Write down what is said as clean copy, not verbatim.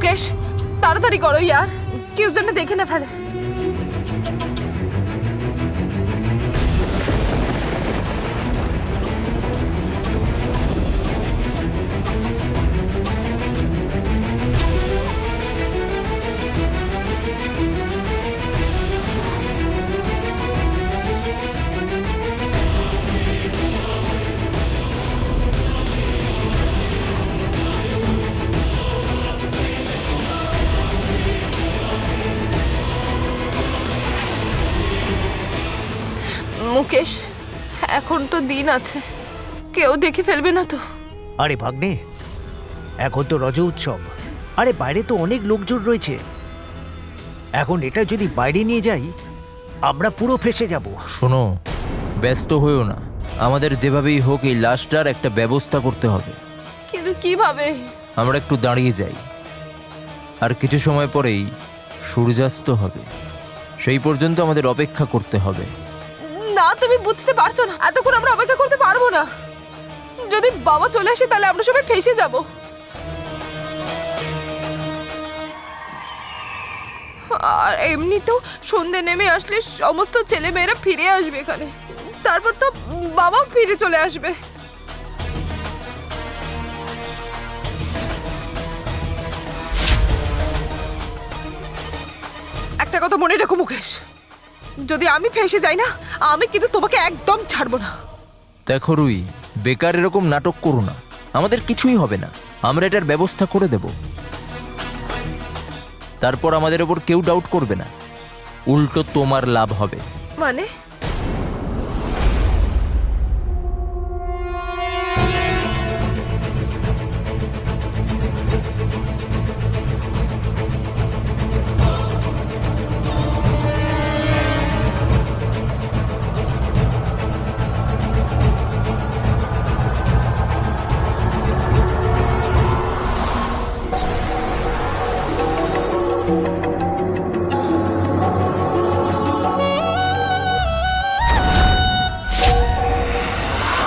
মুকেশ, তাড়াতাড়ি করো ইয়ার, কেউ যেন দেখে না ফেলে। মুকেশ, এখন তো দিন আছে, কেউ দেখে ফেলবে না তো? আরে ভাগ্নে, এখন তো রজ উৎসব, আরে বাইরে তো অনেক লোকজন রয়েছে। এখন এটা যদি বাইরে নিয়ে যাই আমরা পুরো ফেসে যাব। শোনো, ব্যস্ত হইও না, আমাদের যেভাবেই হোক এই লাশটার একটা ব্যবস্থা করতে হবে। কিন্তু কিভাবে? আমরা একটু দাঁড়িয়ে যাই, আর কিছু সময় পরেই সূর্যাস্ত হবে, সেই পর্যন্ত আমাদের অপেক্ষা করতে হবে। না, তুমি বুঝতে পারছো না, এতক্ষণ আমরা অপেক্ষা করতে পারবো না। যদি বাবা চলে আসে তাহলে আমরা সবাই ফেসে যাব। আর এমনিতেও সন্ধে নেমে আসলে সমস্ত ছেলে মেয়েরা ফিরে আসবে এখানে, তারপর তো বাবা ফিরে চলে আসবে। একটা কথা মনে রেখো মুকেশ, যদি আমি ফেসে যাই না, আমি কিন্তু তোমাকে একদম ছাড়বো না। দেখো রুই, বেকার এরকম নাটক করো না, আমাদের কিছুই হবে না, আমরা এটার ব্যবস্থা করে দেব। তারপর আমাদের ওপর কেউ ডাউট করবে না, উল্টো তোমার লাভ হবে। মানে